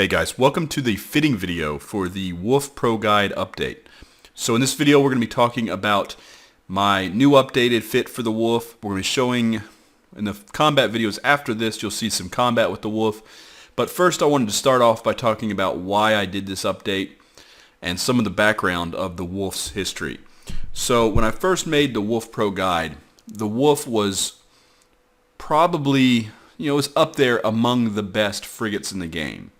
Hey guys, welcome to the fitting video for the Wolf Pro Guide update. So in this video we're going to be talking about my new updated fit for the Wolf. We're going to be showing in the combat videos after this, you'll see some combat with the Wolf. But first I wanted to start off by talking about why I did this update and some of the background of the Wolf's history. So when I first made the Wolf Pro Guide, the Wolf was probably, it was up there among the best frigates in the game,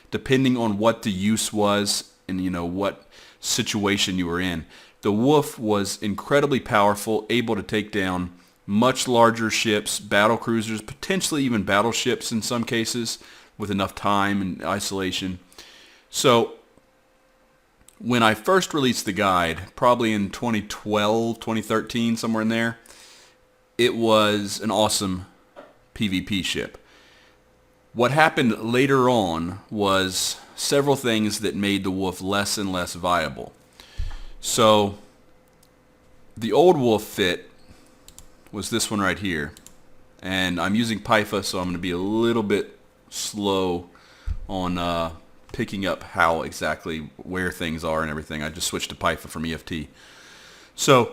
depending on what the use was and what situation you were in. The Wolf was incredibly powerful, able to take down much larger ships, battle cruisers, potentially even battleships in some cases, with enough time and isolation. So when I first released the guide, probably in 2012, 2013, somewhere in there, it was an awesome PvP ship. What happened later on was several things that made the Wolf less and less viable. So the old Wolf fit was this one right here, and I'm using PIFA, so I'm going to be a little bit slow on picking up how exactly where things are and everything. I just switched to PIFA from EFT. So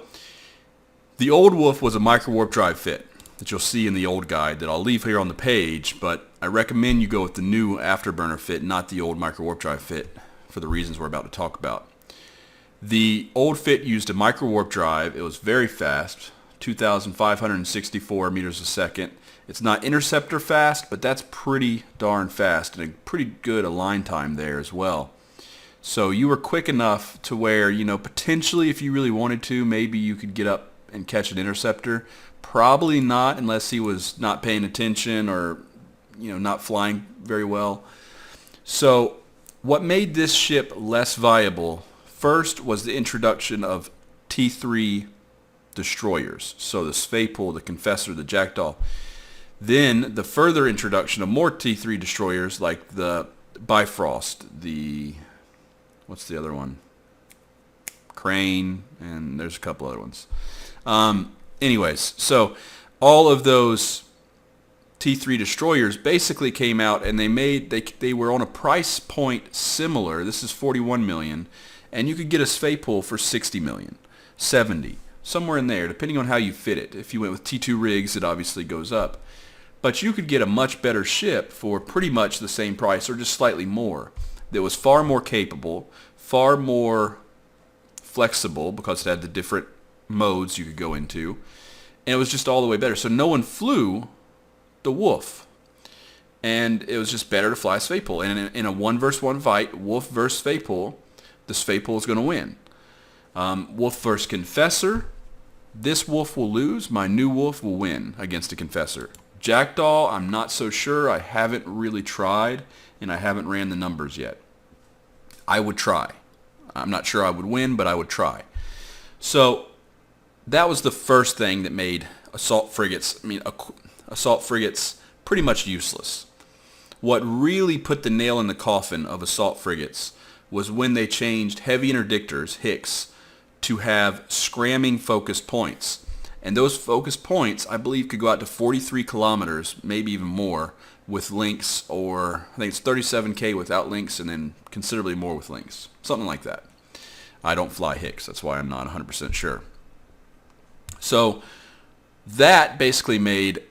the old Wolf was a micro warp drive fit that you'll see in the old guide that I'll leave here on the page, but I recommend you go with the new afterburner fit, not the old micro warp drive fit, for the reasons we're about to talk about. The old fit used a micro warp drive. It was very fast, 2,564 meters a second. It's not interceptor fast, but that's pretty darn fast and a pretty good align time there as well. So you were quick enough to where, potentially if you really wanted to, maybe you could get up and catch an interceptor. Probably not unless he was not paying attention or not flying very well. So what made this ship less viable first was the introduction of T3 destroyers. So the CPor, the Confessor, the Jackdaw. Then the further introduction of more T3 destroyers like the Bifrost, what's the other one? Crane, and there's a couple other ones. Anyways, so all of those T3 destroyers basically came out, and they were on a price point similar. This is 41 million, and you could get a CPor for 60 million, 70, somewhere in there, depending on how you fit it. If you went with T2 rigs, it obviously goes up. But you could get a much better ship for pretty much the same price or just slightly more, that was far more capable, far more flexible because it had the different modes you could go into, and it was just all the way better. So no one flew the Wolf, and it was just better to fly CPor. And in a 1 versus 1 fight, Wolf versus CPor, the CPor is going to win. Wolf versus Confessor, this Wolf will lose. My new Wolf will win against a Confessor. Jackdaw, I'm not so sure. I haven't really tried, and I haven't ran the numbers yet. I would try. I'm not sure I would win, but I would try. So that was the first thing that made assault frigates pretty much useless. What really put the nail in the coffin of assault frigates was when they changed heavy interdictors, Hicks, to have scramming focus points. And those focus points, I believe, could go out to 43 kilometers, maybe even more, with links, or I think it's 37K without links and then considerably more with links. Something like that. I don't fly Hicks, that's why I'm not 100% sure. So that basically made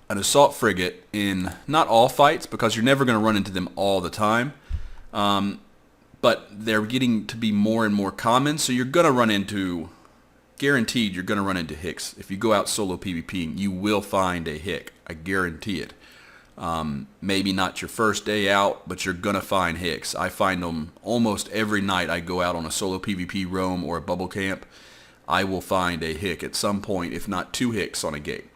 an assault frigate in not all fights, because you're never going to run into them all the time, but they're getting to be more and more common, so you're going to run into, guaranteed you're going to run into Hicks. If you go out solo PvP, you will find a Hick. I guarantee it. Maybe not your first day out, but you're going to find Hicks. I find them almost every night I go out on a solo PvP roam or a bubble camp. I will find a Hick at some point, if not 2 Hicks on a gate.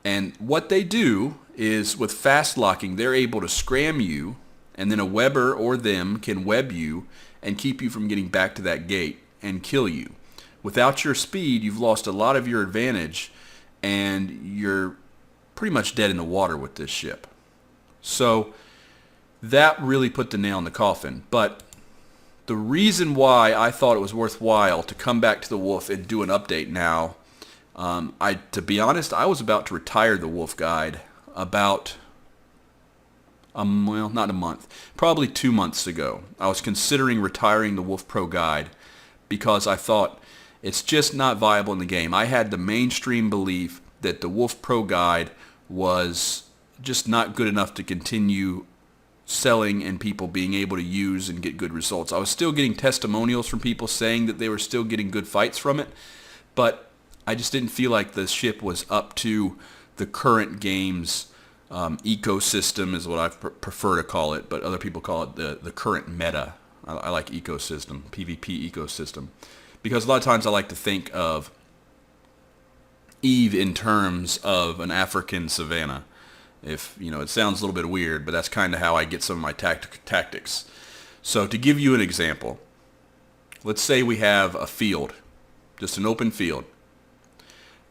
And what they do is, with fast locking, they're able to scram you, and then a webber or them can web you and keep you from getting back to that gate and kill you. Without your speed, you've lost a lot of your advantage, and you're pretty much dead in the water with this ship. So that really put the nail in the coffin. But the reason why I thought it was worthwhile to come back to the Wolf and do an update now, to be honest, I was about to retire the Wolf Guide about well, not a month, probably 2 months ago. I was considering retiring the Wolf Pro Guide because I thought it's just not viable in the game. I had the mainstream belief that the Wolf Pro Guide was just not good enough to continue selling and people being able to use and get good results. I was still getting testimonials from people saying that they were still getting good fights from it, but I just didn't feel like the ship was up to the current game's ecosystem is what I prefer to call it, but other people call it the current meta. I like ecosystem, PvP ecosystem, because a lot of times I like to think of Eve in terms of an African savanna. If you know, it sounds a little bit weird, but that's kind of how I get some of my tactics. So to give you an example, let's say we have a field, just an open field,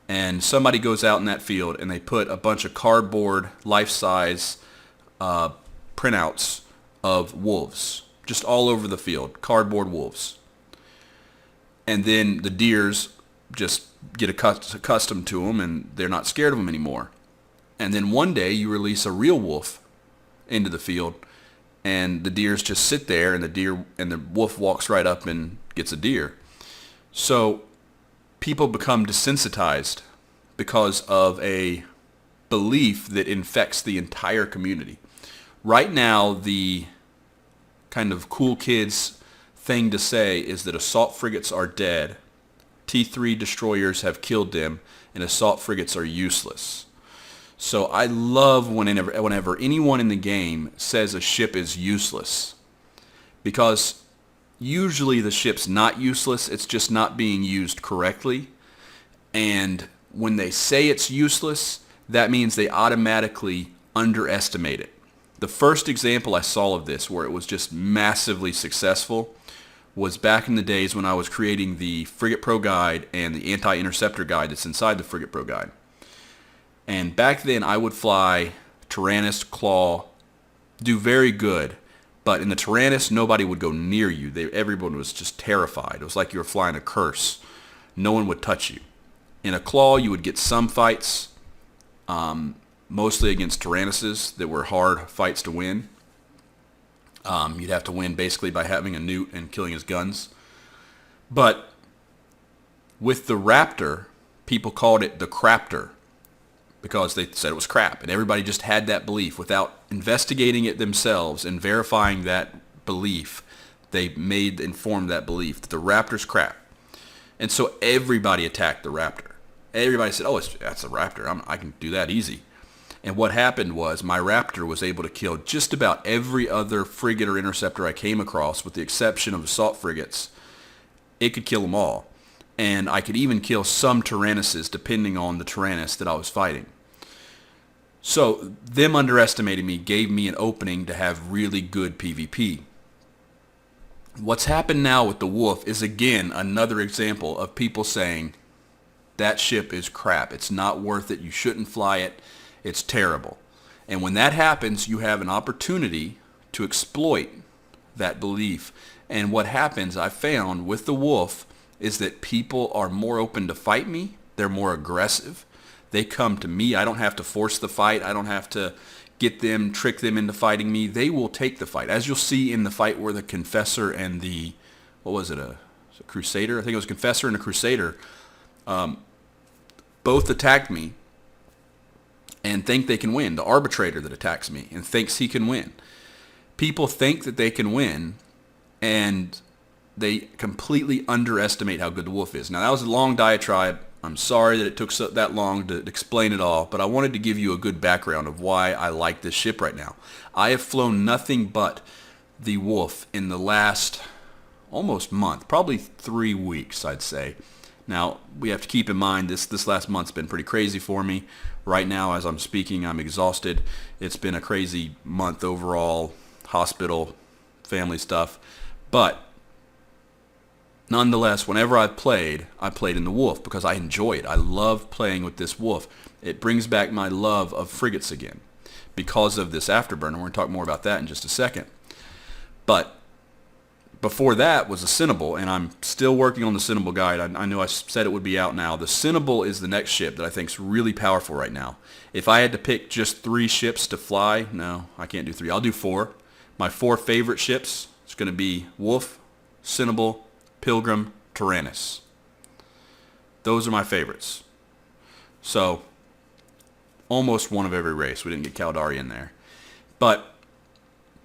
and somebody goes out in that field and they put a bunch of cardboard life-size printouts of wolves just all over the field, cardboard wolves. And then the deers just get accustomed to them and they're not scared of them anymore. And then one day you release a real wolf into the field and the deers just sit there and the wolf walks right up and gets a deer. So people become desensitized because of a belief that infects the entire community. Right now, the kind of cool kids thing to say is that assault frigates are dead, T3 destroyers have killed them, and assault frigates are useless. So I love whenever anyone in the game says a ship is useless, because usually the ship's not useless, it's just not being used correctly. And when they say it's useless, that means they automatically underestimate it. The first example I saw of this where it was just massively successful was back in the days when I was creating the Frigate Pro Guide and the Anti-Interceptor Guide that's inside the Frigate Pro Guide. And back then I would fly Tyrannus, Claw, do very good. But in the Tyrannus, nobody would go near you. Everyone was just terrified. It was like you were flying a curse. No one would touch you. In a Claw, you would get some fights, mostly against Tyrannuses that were hard fights to win. You'd have to win basically by having a newt and killing his guns. But with the Raptor, people called it the Craptor because they said it was crap. And everybody just had that belief. Without investigating it themselves and verifying that belief, they informed that belief that the Raptor's crap. And so everybody attacked the Raptor. Everybody said, oh, that's a Raptor. I can do that easy. And what happened was my Raptor was able to kill just about every other frigate or interceptor I came across, with the exception of assault frigates. It could kill them all. And I could even kill some Tyrannuses depending on the Tyrannus that I was fighting. So them underestimating me gave me an opening to have really good PvP. What's happened now with the Wolf is again another example of people saying that ship is crap. It's not worth it. You shouldn't fly it. It's terrible. And when that happens, you have an opportunity to exploit that belief. And what happens, I found with the Wolf, is that people are more open to fight me. They're more aggressive. They come to me. I don't have to force the fight. I don't have to trick them into fighting me. They will take the fight. As you'll see in the fight where the Confessor and the, what was it, a Crusader? I think it was Confessor and a Crusader. Both attacked me and think they can win. The Arbitrator that attacks me and thinks he can win. People think that they can win, and they completely underestimate how good the Wolf is. Now, that was a long diatribe. I'm sorry that it took that long to explain it all, but I wanted to give you a good background of why I like this ship right now. I have flown nothing but the Wolf in the last almost month, probably 3 weeks, I'd say. Now, we have to keep in mind this last month's been pretty crazy for me. Right now, as I'm speaking, I'm exhausted. It's been a crazy month overall, hospital, family stuff. But nonetheless, whenever I played in the Wolf because I enjoy it. I love playing with this Wolf. It brings back my love of frigates again because of this afterburner. We're going to talk more about that in just a second. But before that was the Cinnable, and I'm still working on the Cinnable guide. I know I said it would be out now. The Cinnable is the next ship that I think is really powerful right now. If I had to pick just 3 ships to fly, no, I can't do 3. I'll do 4. My 4 favorite ships is going to be Wolf, Cinnable, Pilgrim, Tyrannus. Those are my favorites. So, almost one of every race. We didn't get Caldari in there. But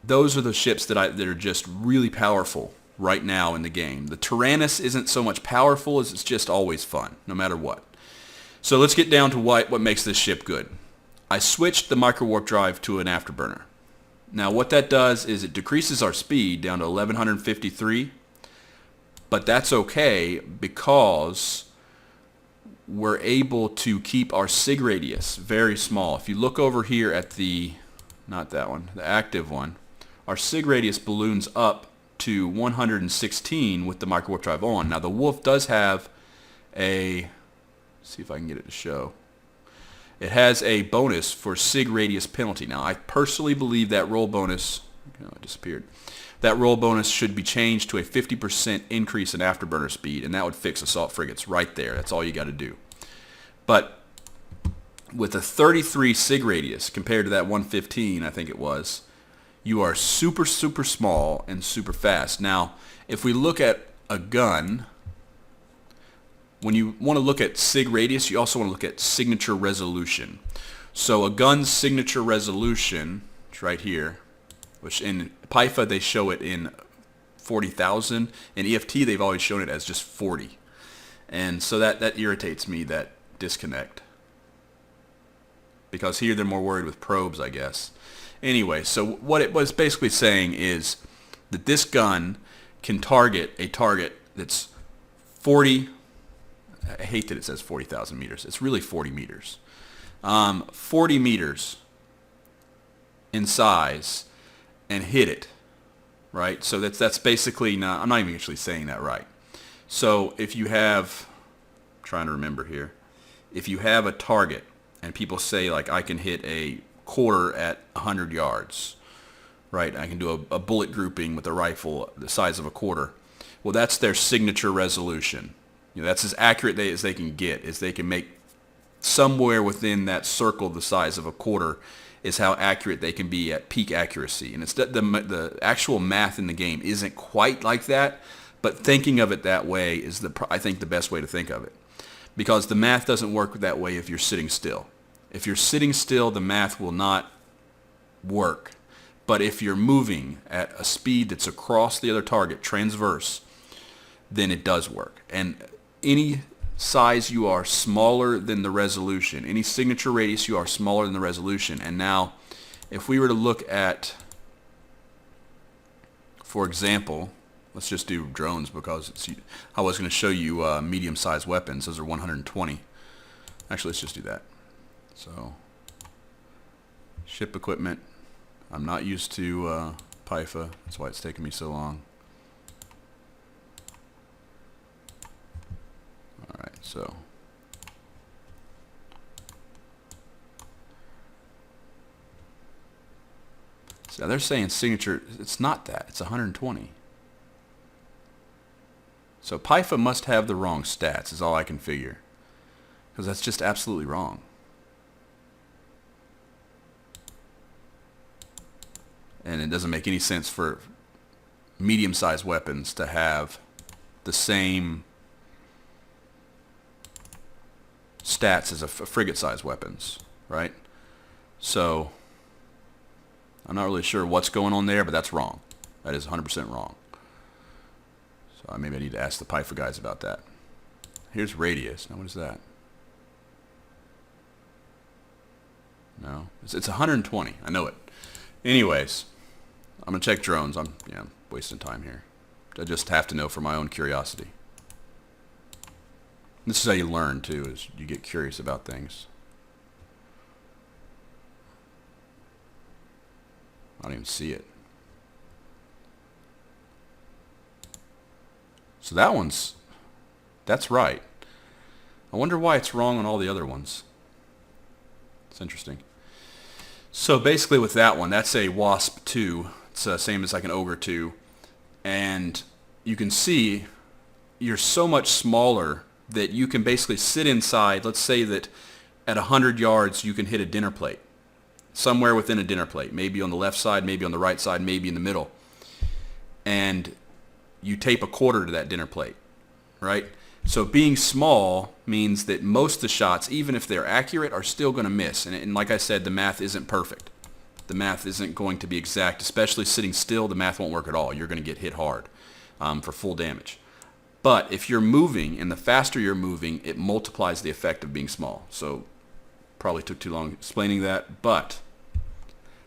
those are the ships that are just really powerful right now in the game. The Tyrannus isn't so much powerful as it's just always fun, no matter what. So let's get down to what makes this ship good. I switched the micro warp drive to an afterburner. Now what that does is it decreases our speed down to 1153, but that's okay because we're able to keep our sig radius very small. If you look over here at the, not that one, the active one, our sig radius balloons up to 116 with the micro warp drive on. Now the Wolf does have a, see if I can get it to show. It has a bonus for sig radius penalty. Now I personally believe that roll bonus, it disappeared. That roll bonus should be changed to a 50% increase in afterburner speed, and that would fix assault frigates right there. That's all you got to do. But with a 33 sig radius compared to that 115, I think it was, you are super, super small and super fast. Now, if we look at a gun, when you want to look at sig radius, you also want to look at signature resolution. So a gun's signature resolution, it's right here, which in PIFA they show it in 40,000. In EFT they've always shown it as just 40. And so that irritates me, that disconnect. Because here they're more worried with probes, I guess. Anyway, so what it was basically saying is that this gun can target a target that's 40, I hate that it says 40,000 meters. It's really 40 meters. 40 meters in size and hit it, right? So that's basically not, I'm not even actually saying that right. So if you have, I'm trying to remember here, if you have a target and people say like I can hit a quarter at 100 yards, right? I can do a bullet grouping with a rifle the size of a quarter. Well, that's their signature resolution. That's as accurate as they can get, is they can make somewhere within that circle the size of a quarter is how accurate they can be at peak accuracy. And it's the actual math in the game isn't quite like that, but thinking of it that way is I think the best way to think of it. Because the math doesn't work that way if you're sitting still. If you're sitting still, the math will not work. But if you're moving at a speed that's across the other target, transverse, then it does work. And any size you are smaller than the resolution, any signature radius you are smaller than the resolution. And now, if we were to look at, for example, let's just do drones because I was going to show you medium-sized weapons. Those are 120. Actually, let's just do that. So, ship equipment. I'm not used to PIFA. That's why it's taking me so long. Alright, so. So they're saying signature, it's not that. It's 120. So PIFA must have the wrong stats is all I can figure. Because that's just absolutely wrong. And it doesn't make any sense for medium-sized weapons to have the same stats as a frigate-sized weapons, right? So I'm not really sure what's going on there, but that's wrong. That is 100% wrong. So maybe I need to ask the PIFA guys about that. Here's radius. Now what is that? No, it's 120. I know it. Anyways, I'm gonna check drones. I'm wasting time here. I just have to know for my own curiosity. This is how you learn too, is you get curious about things. I don't even see it. So that's right. I wonder why it's wrong on all the other ones. It's interesting. So basically with that one, that's a Wasp 2. It's the same as like an Ogre 2. and you can see you're so much smaller that you can basically sit inside. Let's say that at 100 yards you can hit a dinner plate, somewhere within a dinner plate, maybe on the left side, maybe on the right side, maybe in the middle, and you tape a quarter to that dinner plate, right? So being small means that most of the shots, even if they're accurate, are still going to miss. And like I said, the math isn't perfect. The math isn't going to be exact, especially sitting still. The math won't work at all. You're going to get hit hard for full damage. But if you're moving, and the faster you're moving, it multiplies the effect of being small. So probably took too long explaining that, but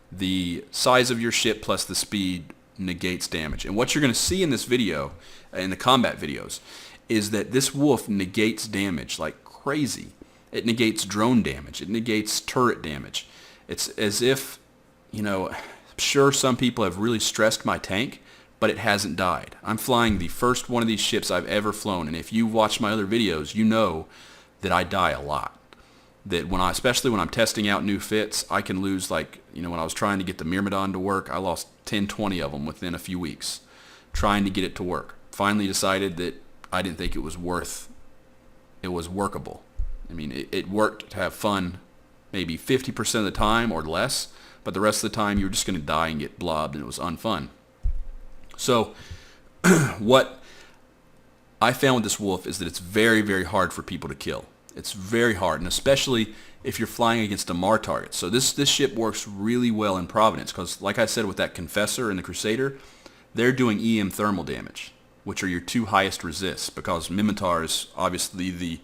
the size of your ship plus the speed negates damage. And what you're going to see in this video, in the combat videos, is that this wolf negates damage like crazy. It negates drone damage. It negates turret damage. It's as if, you know, I'm sure some people have really stressed my tank, but it hasn't died. I'm flying the first one of these ships I've ever flown, and if you watch my other videos, you know that I die a lot. That especially when I'm testing out new fits, I can lose, like, you know, when I was trying to get the Myrmidon to work, I lost 10, 20 of them within a few weeks trying to get it to work. Finally decided that I didn't think it was workable. I mean, it worked to have fun maybe 50% of the time or less, but the rest of the time you were just going to die and get blobbed, and it was unfun. So what I found with this wolf is that it's very, very hard for people to kill. It's very hard, and especially if you're flying against a MAR target. So this ship works really well in Providence because, like I said, with that Confessor and the Crusader, they're doing EM thermal damage, which are your two highest resists, because Mimitar is obviously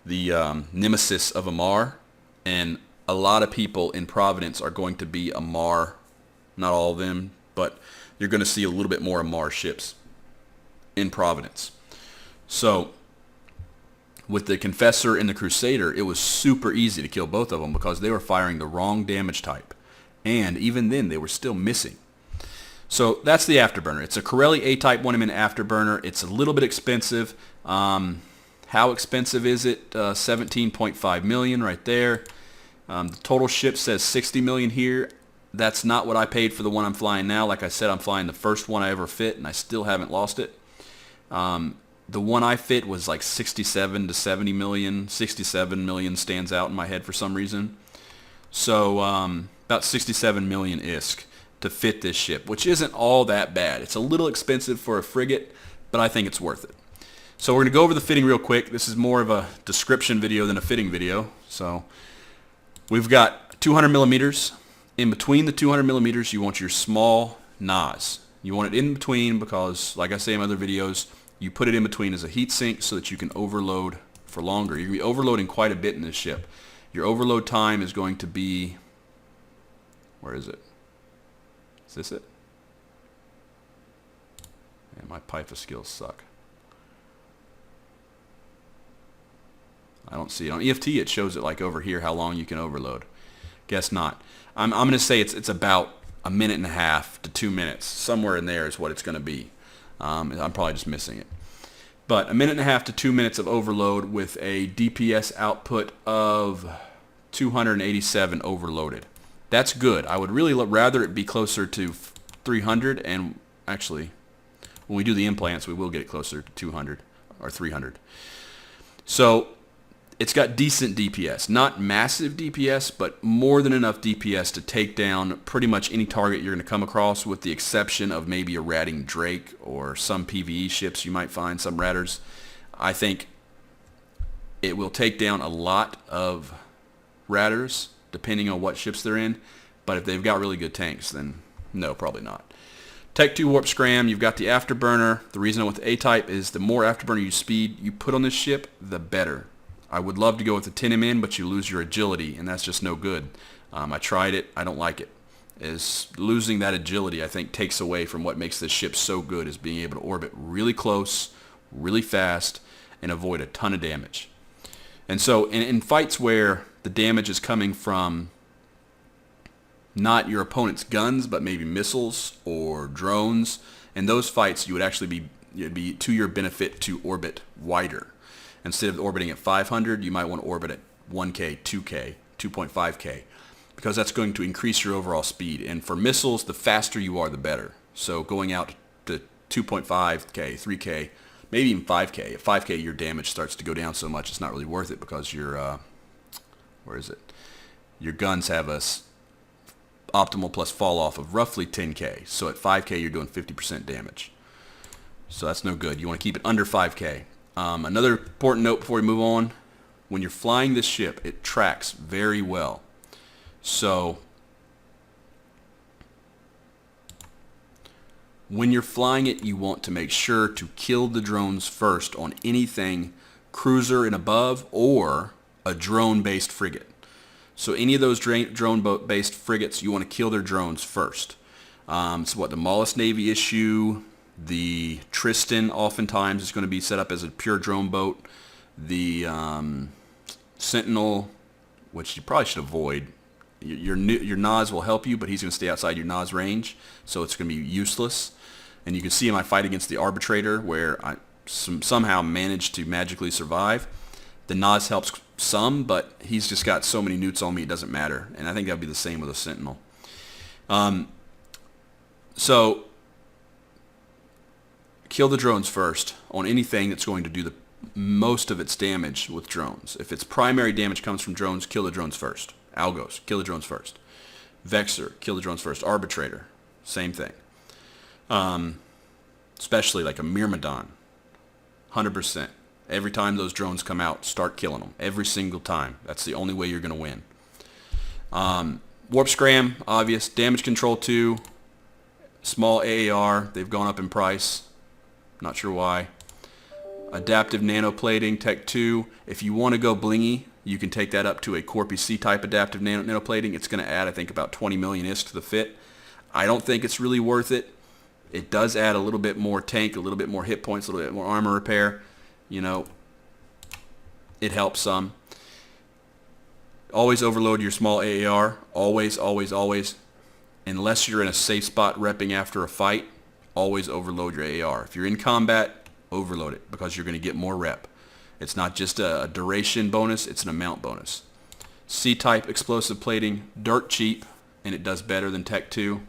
the nemesis of a MAR, and a lot of people in Providence are going to be a MAR. Not all of them, but you're going to see a little bit more MAR ships in Providence. So with the Confessor and the Crusader, it was super easy to kill both of them because they were firing the wrong damage type. And even then, they were still missing. So that's the Afterburner. It's a Corelli A-Type 1MN Afterburner. It's a little bit expensive. How expensive is it? 17.5 million right there. The total ship says 60 million here. That's not what I paid for the one I'm flying now. Like I said, I'm flying the first one I ever fit, and I still haven't lost it. The one I fit was like 67 to 70 million. 67 million stands out in my head for some reason. So about 67 million ISK to fit this ship, which isn't all that bad. It's a little expensive for a frigate, but I think it's worth it. So we're going to go over the fitting real quick. This is more of a description video than a fitting video. So we've got 200 millimeters. In between the 200 millimeters, you want your small NOS. You want it in between because, like I say in other videos, you put it in between as a heat sink so that you can overload for longer. You're going to be overloading quite a bit in this ship. Your overload time is going to be, where is it? Is this it? Man, my PIFA skills suck. I don't see it. On EFT, it shows it like over here how long you can overload. Guess not. I'm going to say it's about a minute and a half to 2 minutes. Somewhere in there is what it's going to be. I'm probably just missing it. But a minute and a half to 2 minutes of overload with a DPS output of 287 overloaded. That's good. I would really rather it be closer to 300, and actually, when we do the implants, we will get it closer to 200 or 300. So it's got decent DPS. Not massive DPS, but more than enough DPS to take down pretty much any target you're going to come across, with the exception of maybe a ratting Drake or some PvE ships you might find, some ratters. I think it will take down a lot of ratters, depending on what ships they're in. But if they've got really good tanks, then no, probably not. Tech 2 Warp Scram, you've got the Afterburner. The reason I went with A-Type is the more Afterburner speed you put on this ship, the better. I would love to go with the 10MN, but you lose your agility, and that's just no good. I tried it. I don't like it. Losing that agility, I think, takes away from what makes this ship so good, is being able to orbit really close, really fast, and avoid a ton of damage. And so in fights where the damage is coming from not your opponent's guns, but maybe missiles or drones, in those fights you would actually it'd be to your benefit to orbit wider. Instead of orbiting at 500, you might want to orbit at 1K, 2K, 2.5K, because that's going to increase your overall speed. And for missiles, the faster you are, the better. So going out to 2.5k, 3k, maybe even 5k. At 5k, your damage starts to go down so much it's not really worth it because your where is it? Your guns have a optimal plus fall off of roughly 10k. So at 5k, you're doing 50% damage. So that's no good. You want to keep it under 5k. Another important note before we move on: when you're flying this ship, it tracks very well. So when you're flying it, you want to make sure to kill the drones first on anything cruiser and above or a drone-based frigate. So any of those drone-based frigates, you want to kill their drones first. So what, the Mollusk Navy issue, the Tristan oftentimes is going to be set up as a pure drone boat. The Sentinel, which you probably should avoid. Your NAS will help you, but he's going to stay outside your NAS range, so it's going to be useless. And you can see in my fight against the Arbitrator where I somehow managed to magically survive. The NAS helps some, but he's just got so many newts on me it doesn't matter. And I think that would be the same with a Sentinel. So kill the drones first on anything that's going to do the most of its damage with drones. If its primary damage comes from drones, kill the drones first. Algos, kill the drones first. Vexor, kill the drones first. Arbitrator, same thing. Especially like a Myrmidon, 100%. Every time those drones come out, start killing them. Every single time. That's the only way you're going to win. Warp Scram, obvious. Damage Control 2. Small AAR. They've gone up in price. Not sure why. Adaptive Nanoplating, Tech 2. If you want to go blingy, you can take that up to a Corpy C-type adaptive nanoplating. It's going to add, I think, about 20 million ISK to the fit. I don't think it's really worth it. It does add a little bit more tank, a little bit more hit points, a little bit more armor repair. You know, it helps some. Always overload your small AAR. Always, always, always. Unless you're in a safe spot repping after a fight, always overload your AR. If you're in combat, overload it because you're going to get more rep. It's not just a duration bonus, it's an amount bonus. C-type explosive plating, dirt cheap, and it does better than Tech 2.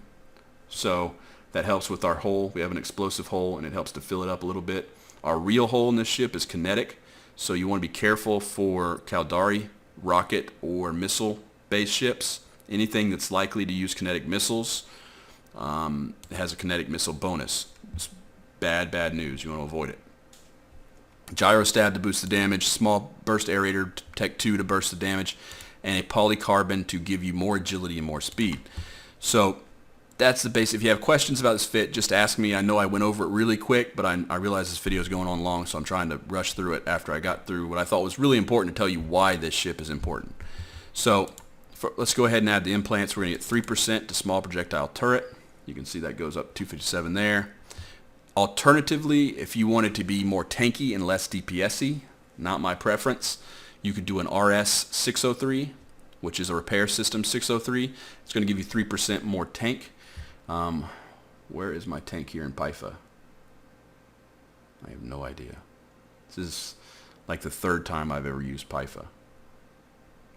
So that helps with our hull. We have an explosive hull, and it helps to fill it up a little bit. Our real hull in this ship is kinetic, so you want to be careful for Caldari, rocket, or missile-based ships. Anything that's likely to use kinetic missiles has a kinetic missile bonus. It's bad, bad news. You want to avoid it. Gyro stab to boost the damage, small burst aerator, Tech 2 to burst the damage, and a polycarbon to give you more agility and more speed. So that's the base. If you have questions about this fit, just ask me. I know I went over it really quick, but I realize this video is going on long, so I'm trying to rush through it after I got through what I thought was really important to tell you why this ship is important. So let's go ahead and add the implants. We're going to get 3% to small projectile turret. You can see that goes up 257 there. Alternatively, if you wanted to be more tanky and less DPS-y, not my preference, you could do an RS 603, which is a repair system 603. It's going to give you 3% more tank. Where is my tank here in Pyfa? I have no idea. This is like the third time I've ever used Pyfa.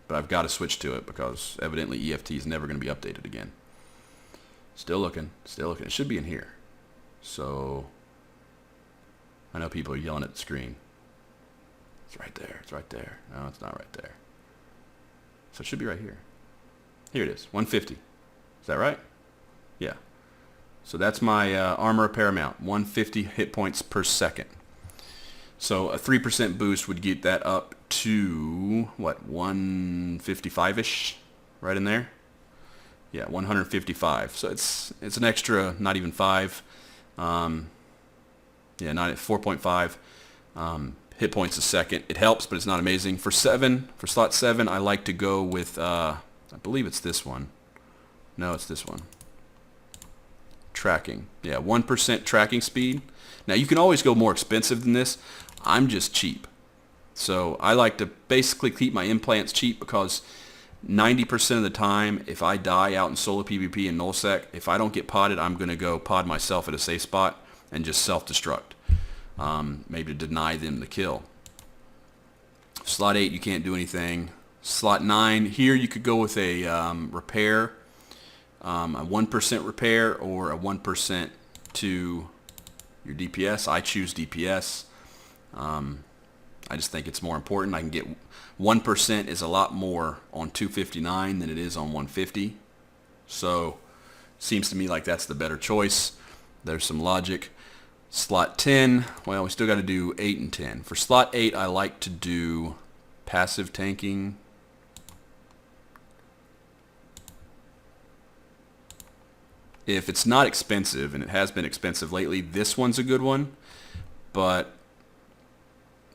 But I've got to switch to it because evidently EFT is never going to be updated again. Still looking, still looking. It should be in here. So I know people are yelling at the screen. It's right there. It's right there. No, it's not right there. So it should be right here. Here it is. 150. Is that right? Yeah. So that's my armor repair amount. 150 hit points per second. So a 3% boost would get that up to, what, 155-ish? Right in there? Yeah, 155. So it's an extra, not even 5. Yeah, not at 4.5 hit points a second. It helps, but it's not amazing. For slot 7, I like to go with, I believe it's this one. No, it's this one. Tracking. Yeah, 1% tracking speed. Now, you can always go more expensive than this. I'm just cheap. So I like to basically keep my implants cheap because 90% of the time, if I die out in solo PvP and nullsec, if I don't get podded, I'm going to go pod myself at a safe spot and just self-destruct. Maybe to deny them the kill. Slot 8, you can't do anything. Slot 9, here you could go with a repair, a 1% repair or a 1% to your DPS. I choose DPS. I just think it's more important. I can get 1% is a lot more on 259 than it is on 150. So seems to me like that's the better choice. There's some logic. Slot 10, well, we still got to do 8 and 10. For slot 8, I like to do passive tanking. If it's not expensive, and it has been expensive lately, this one's a good one. But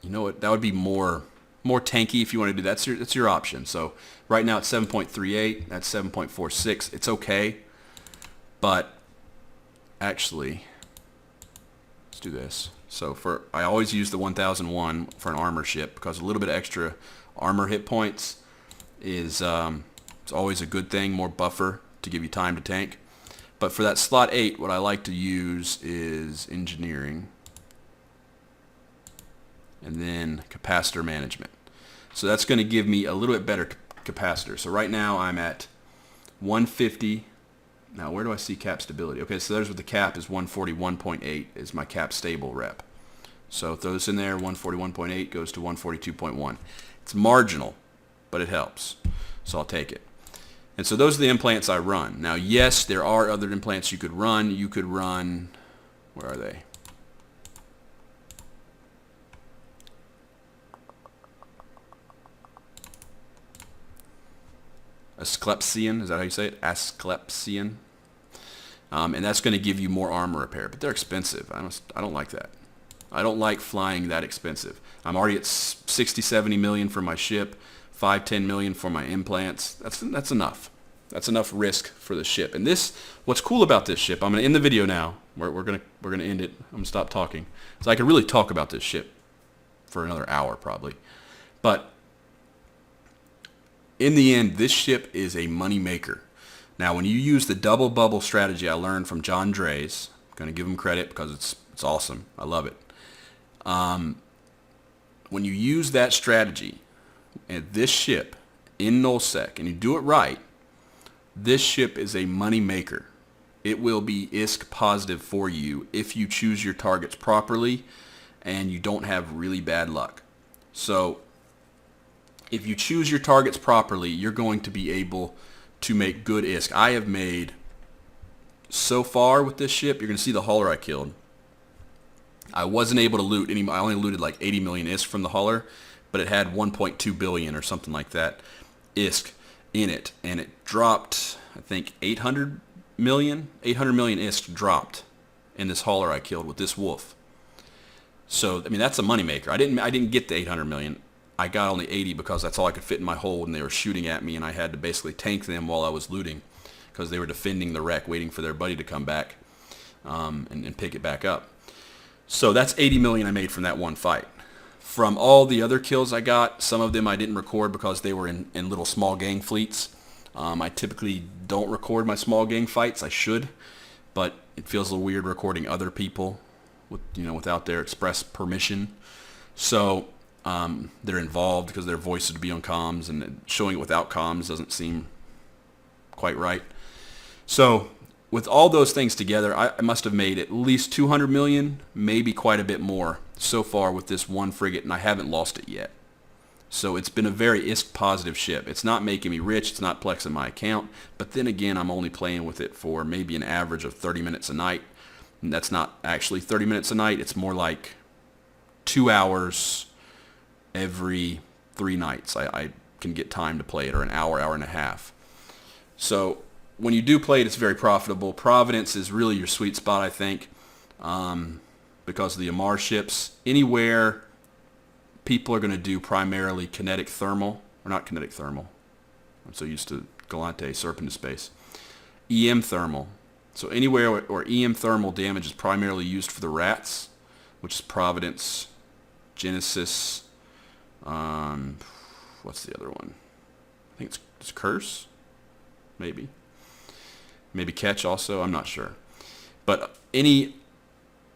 you know what? That would be more tanky if you want to do that. That's your option. So right now it's 7.38. That's 7.46. It's okay. But actually, let's do this. So I always use the 1001 for an armor ship because a little bit of extra armor hit points is it's always a good thing, more buffer to give you time to tank. But for that slot 8, what I like to use is engineering and then capacitor management. So that's going to give me a little bit better capacitor. So right now I'm at 150. Now where do I see cap stability? Okay, so there's what the cap is. 141.8 is my cap stable rep. So throw this in there. 141.8 goes to 142.1. It's marginal, but it helps. So I'll take it. And so those are the implants I run. Now, yes, there are other implants you could run. You could run, where are they? Asclepian, is that how you say it? Asclepian. And that's going to give you more armor repair, but they're expensive. I don't like that. I don't like flying that expensive. I'm already at 60, 70 million for my ship, 5, 10 million for my implants. That's enough. That's enough risk for the ship. And this, what's cool about this ship, I'm going to end the video now. We're going to end it. I'm going to stop talking. So I could really talk about this ship for another hour probably. But in the end, this ship is a money maker. Now, when you use the double bubble strategy I learned from John Dre's, I'm going to give him credit because it's awesome. I love it. When you use that strategy at this ship in nullsec and you do it right, this ship is a money maker. It will be ISK positive for you if you choose your targets properly and you don't have really bad luck. So if you choose your targets properly, you're going to be able to make good ISK. I have made, so far with this ship, you're going to see the hauler I killed. I wasn't able to loot any. I only looted like 80 million ISK from the hauler, but it had 1.2 billion or something like that ISK in it, and it dropped, I think, 800 million ISK dropped in this hauler I killed with this wolf. So I mean, that's a moneymaker. I didn't get the 800 million. I got only 80 because that's all I could fit in my hold, and they were shooting at me, and I had to basically tank them while I was looting because they were defending the wreck, waiting for their buddy to come back and pick it back up. So that's 80 million I made from that one fight. From all the other kills I got, some of them I didn't record because they were in little small gang fleets. I typically don't record my small gang fights. I should, but it feels a little weird recording other people without their express permission. So they're involved because their voice would be on comms, and showing it without comms doesn't seem quite right. So with all those things together, I must have made at least 200 million, maybe quite a bit more so far with this one frigate, and I haven't lost it yet. So it's been a very ISK positive ship. It's not making me rich, it's not plexing my account, but then again, I'm only playing with it for maybe an average of 30 minutes a night. And that's not actually 30 minutes a night, it's more like 2 hours every 3 nights. I can get time to play it, or an hour, hour and a half. So when you do play it, it's very profitable. Providence is really your sweet spot, I think, because of the Amar ships. Anywhere people are going to do primarily kinetic thermal, or not kinetic thermal. I'm so used to Galante, Serpent to Space. EM thermal. So anywhere where EM thermal damage is primarily used for the rats, which is Providence, Genesis, what's the other one? I think it's Curse, maybe. Maybe Catch also, I'm not sure. But any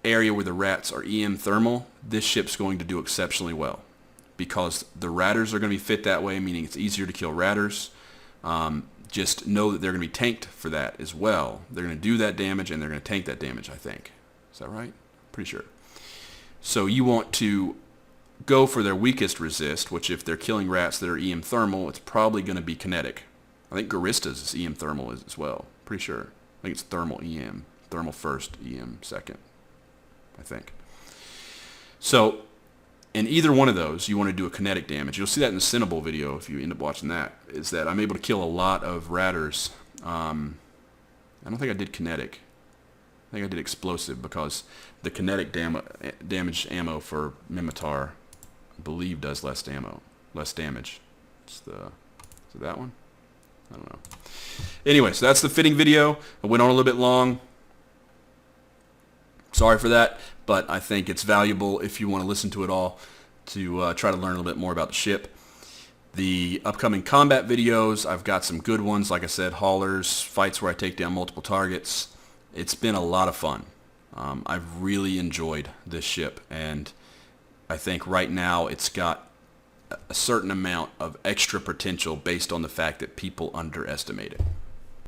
area where the rats are EM thermal, this ship's going to do exceptionally well because the ratters are going to be fit that way, meaning it's easier to kill ratters. Just know that they're going to be tanked for that as well. They're going to do that damage and they're going to tank that damage, I think. Is that right? Pretty sure. So you want to go for their weakest resist, which if they're killing rats that are EM thermal, it's probably going to be kinetic. I think Garistas is EM thermal as well. Pretty sure. I think it's thermal EM. Thermal first, EM second. I think. So in either one of those, you want to do a kinetic damage. You'll see that in the Cinnable video if you end up watching that, is that I'm able to kill a lot of ratters. I don't think I did kinetic. I think I did explosive because the kinetic damage ammo for Mimitar, I believe, does less damage. Is it that one? I don't know. Anyway, so that's the fitting video. I went on a little bit long. Sorry for that, but I think it's valuable if you want to listen to it all to try to learn a little bit more about the ship. The upcoming combat videos, I've got some good ones, like I said, haulers, fights where I take down multiple targets. It's been a lot of fun. I've really enjoyed this ship, and I think right now it's got a certain amount of extra potential based on the fact that people underestimate it.